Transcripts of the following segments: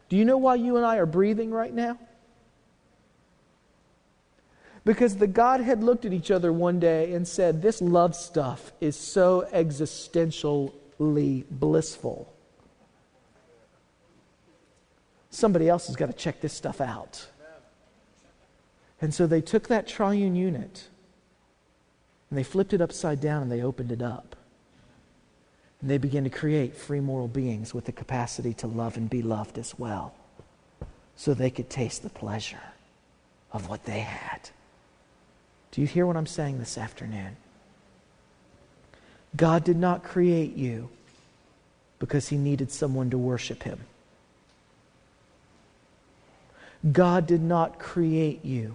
Do you know why you and I are breathing right now? Because the Godhead looked at each other one day and said, this love stuff is so existentially blissful. Somebody else has got to check this stuff out. And so they took that triune unit and they flipped it upside down and they opened it up. And they began to create free moral beings with the capacity to love and be loved as well, so they could taste the pleasure of what they had. Do you hear what I'm saying this afternoon? God did not create you because He needed someone to worship Him. God did not create you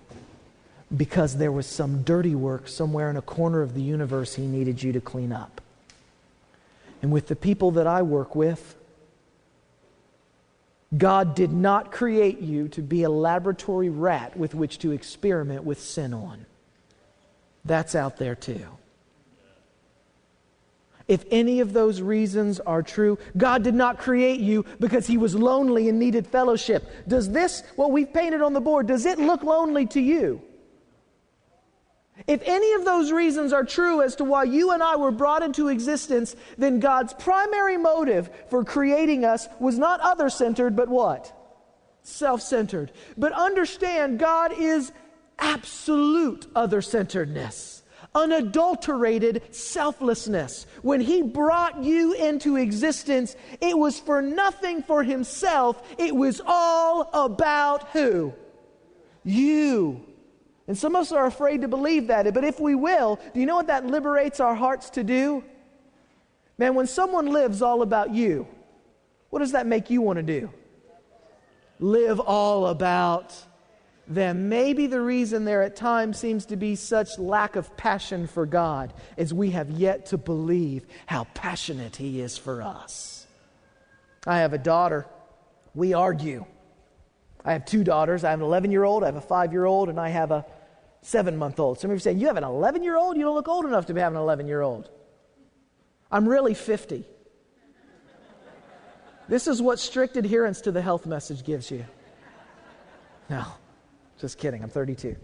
because there was some dirty work somewhere in a corner of the universe He needed you to clean up. And with the people that I work with, God did not create you to be a laboratory rat with which to experiment with sin on. That's out there too. If any of those reasons are true, God did not create you because He was lonely and needed fellowship. Does this, what we've painted on the board, does it look lonely to you? If any of those reasons are true as to why you and I were brought into existence, then God's primary motive for creating us was not other-centered, but what? Self-centered. But understand, God is absolute other-centeredness, unadulterated selflessness. When He brought you into existence, it was for nothing for Himself. It was all about who? You. And some of us are afraid to believe that. But if we will, do you know what that liberates our hearts to do? Man, when someone lives all about you, what does that make you want to do? Live all about them. Maybe the reason there at times seems to be such lack of passion for God is we have yet to believe how passionate He is for us. I have a daughter. We argue. I have two daughters. I have an 11-year-old, I have a 5-year-old, and I have a 7-month-old. Some of you say, you have an 11-year-old? You don't look old enough to have an 11-year-old. I'm really 50. This is what strict adherence to the health message gives you. No, just kidding. I'm 32.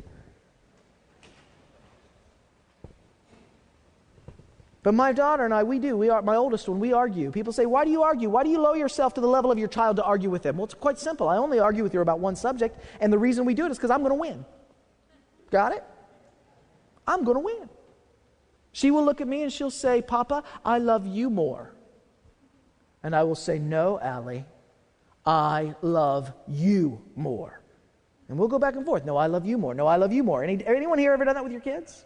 But my daughter and I, my oldest one, we argue. People say, why do you argue? Why do you lower yourself to the level of your child to argue with them? Well, it's quite simple. I only argue with her about one subject, and the reason we do it is because I'm going to win. Got it? I'm going to win. She will look at me and she'll say, Papa, I love you more. And I will say, no, Allie, I love you more. And we'll go back and forth. No, I love you more. No, I love you more. Anyone here ever done that with your kids?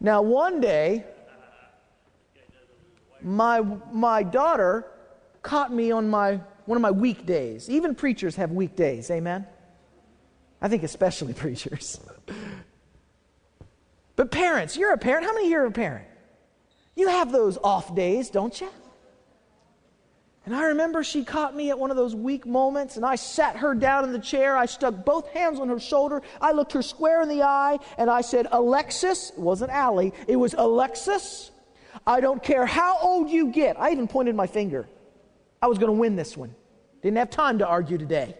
Now, one day, my daughter caught me on one of my weekdays. Even preachers have weekdays, amen? I think especially preachers. But parents, you're a parent. How many here are a parent? You have those off days, don't you? And I remember she caught me at one of those weak moments, and I sat her down in the chair. I stuck both hands on her shoulder. I looked her square in the eye, and I said, Alexis, it wasn't Allie, it was Alexis, I don't care how old you get. I even pointed my finger. I was going to win this one. Didn't have time to argue today.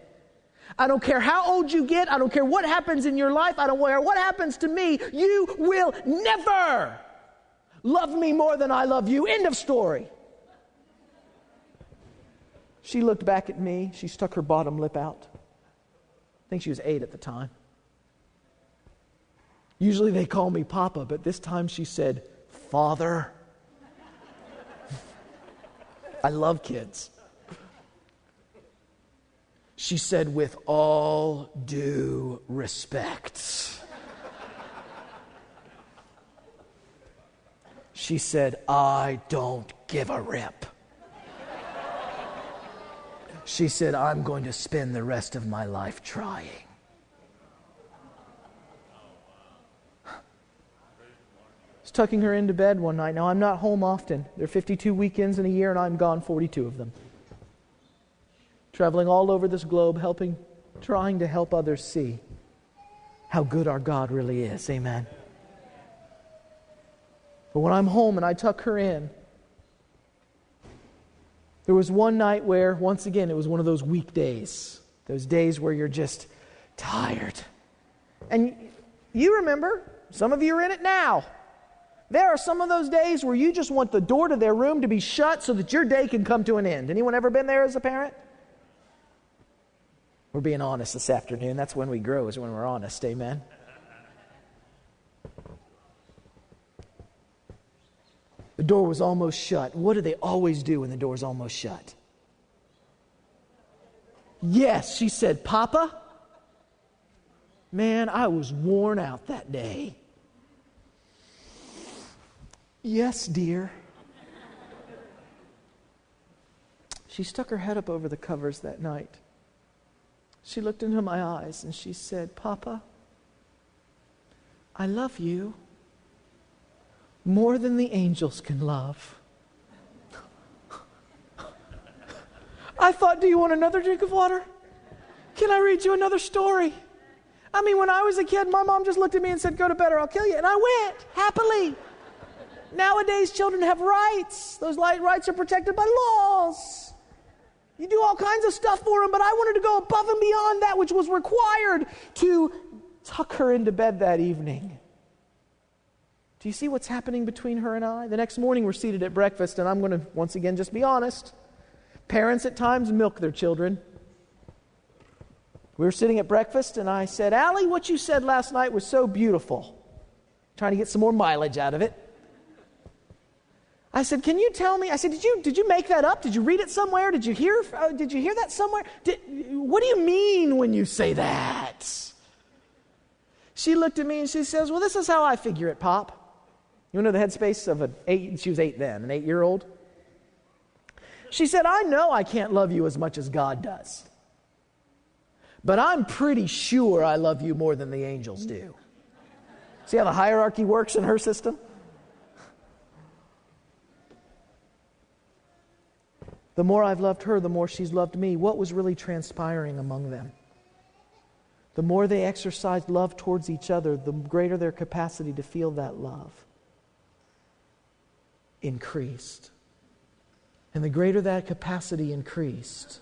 I don't care how old you get. I don't care what happens in your life. I don't care what happens to me. You will never love me more than I love you. End of story. She looked back at me. She stuck her bottom lip out. I think she was 8 at the time. Usually they call me Papa, but this time she said, Father. I love kids. She said, with all due respect. She said, I don't give a rip. She said, I'm going to spend the rest of my life trying. I was tucking her into bed one night. Now, I'm not home often. There are 52 weekends in a year, and I'm gone 42 of them. Traveling all over this globe, trying to help others see how good our God really is. Amen. But when I'm home and I tuck her in, There was one night where, once again, it was one of those weekdays. Those days where you're just tired. And you remember, some of you are in it now. There are some of those days where you just want the door to their room to be shut so that your day can come to an end. Anyone ever been there as a parent? We're being honest this afternoon. That's when we grow, is when we're honest. Amen. The door was almost shut. What do they always do when the door's almost shut? Yes, she said, Papa, man, I was worn out that day. Yes, dear. She stuck her head up over the covers that night. She looked into my eyes and she said, Papa, I love you more than the angels can love. I thought, do you want another drink of water? Can I read you another story? I mean, when I was a kid, my mom just looked at me and said, go to bed or I'll kill you. And I went, happily. Nowadays, children have rights. Those rights are protected by laws. You do all kinds of stuff for them, but I wanted to go above and beyond that which was required to tuck her into bed that evening. Do you see what's happening between her and I? The next morning, we're seated at breakfast, and I'm going to, once again, just be honest. Parents at times milk their children. We were sitting at breakfast, and I said, Allie, what you said last night was so beautiful. Trying to get some more mileage out of it. I said, can you tell me? I said, did you make that up? Did you read it somewhere? Did you hear that somewhere? What do you mean when you say that? She looked at me and she says, well, this is how I figure it, Pop. You know the headspace of she was 8 then, an 8-year-old? She said, I know I can't love you as much as God does. But I'm pretty sure I love you more than the angels do. See how the hierarchy works in her system? The more I've loved her, the more she's loved me. What was really transpiring among them? The more they exercised love towards each other, the greater their capacity to feel that love increased. And the greater that capacity increased,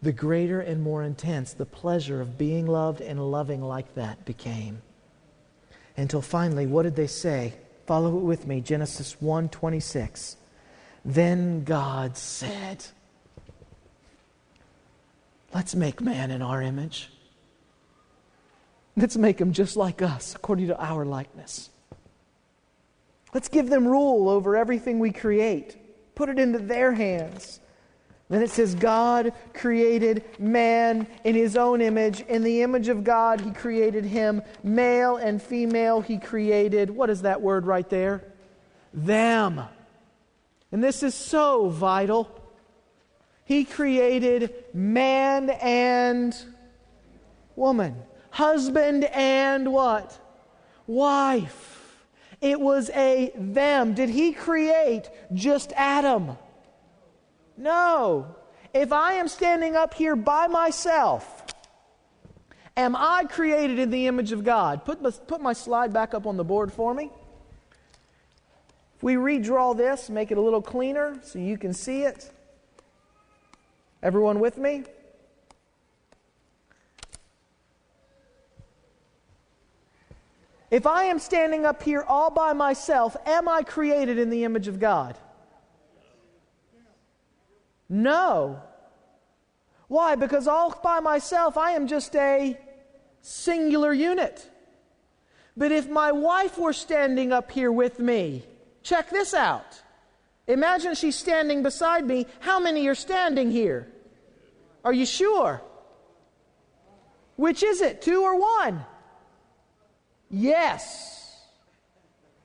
the greater and more intense the pleasure of being loved and loving like that became. Until finally, what did they say? Follow it with me, Genesis 1:26. Then God said, let's make man in our image. Let's make him just like us, according to our likeness. Let's give them rule over everything we create. Put it into their hands. Then it says, God created man in his own image. In the image of God, he created him. Male and female, he created, what is that word right there? Them. And this is so vital. He created man and woman. Husband and what? Wife. It was a them. Did he create just Adam? No. If I am standing up here by myself, am I created in the image of God? Put my slide back up on the board for me. If we redraw this, make it a little cleaner so you can see it. Everyone with me? If I am standing up here all by myself, am I created in the image of God? No. Why? Because all by myself, I am just a singular unit. But if my wife were standing up here with me, check this out. Imagine she's standing beside me. How many are standing here? Are you sure? Which is it, 2 or 1? Yes.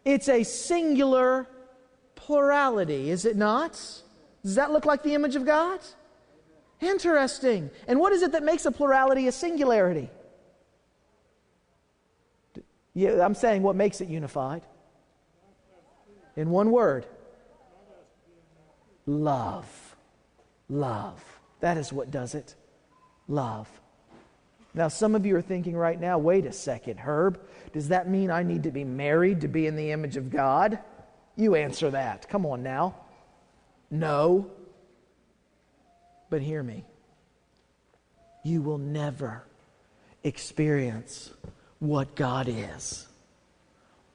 It's a singular plurality, is it not? Does that look like the image of God? Interesting. And what is it that makes a plurality a singularity? Yeah, I'm saying what makes it unified. In one word. Love. Love. That is what does it. Love. Now, some of you are thinking right now, wait a second, Herb, does that mean I need to be married to be in the image of God? You answer that. Come on now. No. But hear me. You will never experience what God is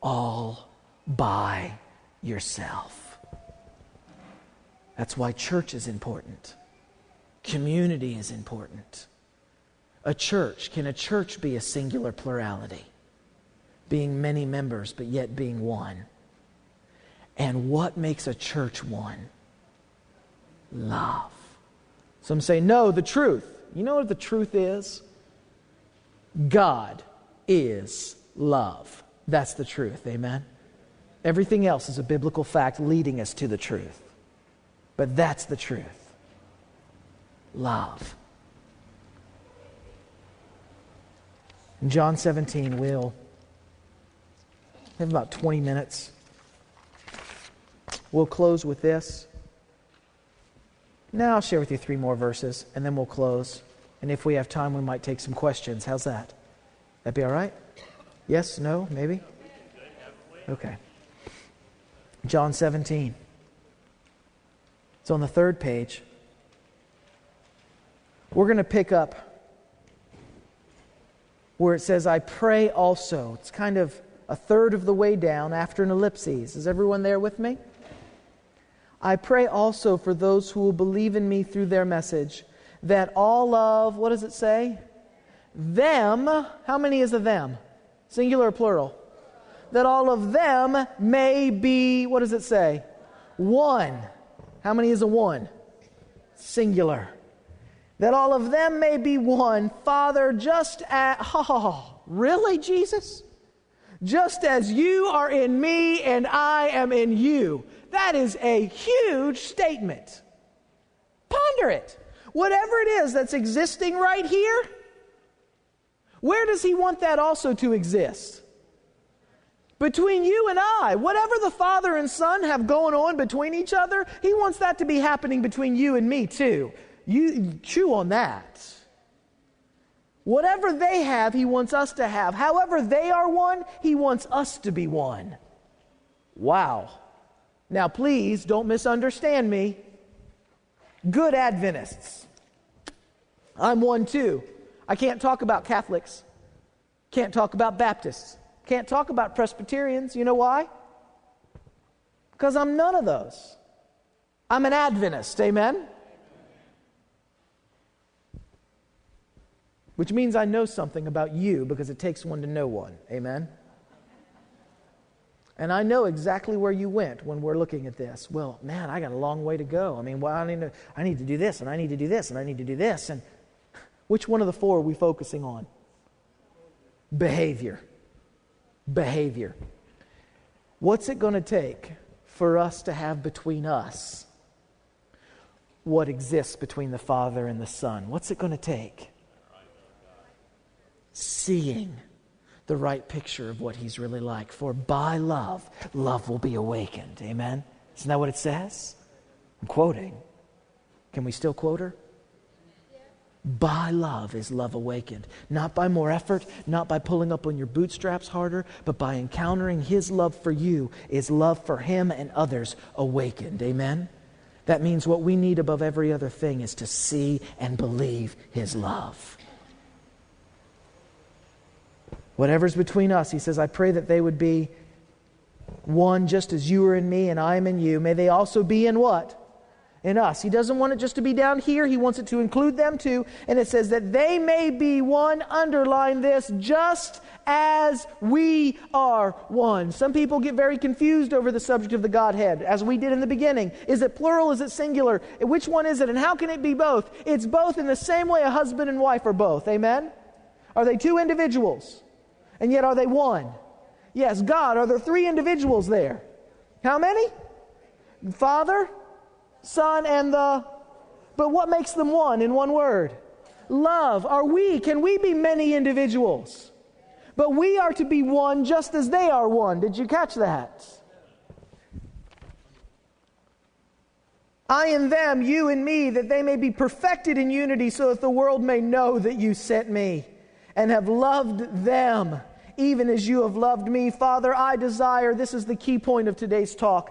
all by yourself. That's why church is important. Community is important. Can a church be a singular plurality? Being many members, but yet being one. And what makes a church one? Love. Some say, no, the truth. You know what the truth is? God is love. That's the truth, amen? Everything else is a biblical fact leading us to the truth. But that's the truth. Love. In John 17, we'll have about 20 minutes. We'll close with this. Now I'll share with you 3 more verses, and then we'll close. And if we have time, we might take some questions. How's that? That be all right? Yes? No? Maybe? Okay. John 17. It's on the 3rd page. We're going to pick up where it says, I pray also. It's kind of a third of the way down after an ellipses. Is everyone there with me? I pray also for those who will believe in me through their message, that all of, what does it say? Them, how many is a them? Singular or plural? That all of them may be, what does it say? One. How many is a one? Singular. That all of them may be one, Father, just as, really, Jesus? Just as you are in me and I am in you. That is a huge statement. Ponder it. Whatever it is that's existing right here, where does He want that also to exist? Between you and I. Whatever the Father and Son have going on between each other, He wants that to be happening between you and me too. You chew on that. Whatever they have, He wants us to have. However they are one, He wants us to be one. Wow. Now please don't misunderstand me. Good Adventists. I'm one too. I can't talk about Catholics. Can't talk about Baptists. Can't talk about Presbyterians. You know why? Because I'm none of those. I'm an Adventist. Amen? Which means I know something about you because it takes one to know one. Amen? And I know exactly where you went when we're looking at this. Well, man, I got a long way to go. I mean, well, I need to do this, and I need to do this, and I need to do this. And which one of the 4 are we focusing on? Behavior. Behavior. What's it going to take for us to have between us what exists between the Father and the Son? What's it going to take? Seeing the right picture of what He's really like. For by love, love will be awakened. Amen? Isn't that what it says? I'm quoting. Can we still quote her? By love is love awakened. Not by more effort, not by pulling up on your bootstraps harder, but by encountering His love for you is love for Him and others awakened. Amen? That means what we need above every other thing is to see and believe His love. Whatever's between us, He says, I pray that they would be one just as you are in me and I am in you. May they also be in what? In us. He doesn't want it just to be down here. He wants it to include them too. And it says that they may be one, underline this, just as we are one. Some people get very confused over the subject of the Godhead, as we did in the beginning. Is it plural? Is it singular? Which one is it? And how can it be both? It's both in the same way a husband and wife are both. Amen? Are they 2 individuals? And yet are they one? Yes, God. Are there 3 individuals there? How many? Father, Son, and the... But what makes them one in one word? Love. Can we be many individuals? But we are to be one just as they are one. Did you catch that? I in them, you in me, that they may be perfected in unity, so that the world may know that you sent me and have loved them, even as you have loved me. Father, I desire, this is the key point of today's talk,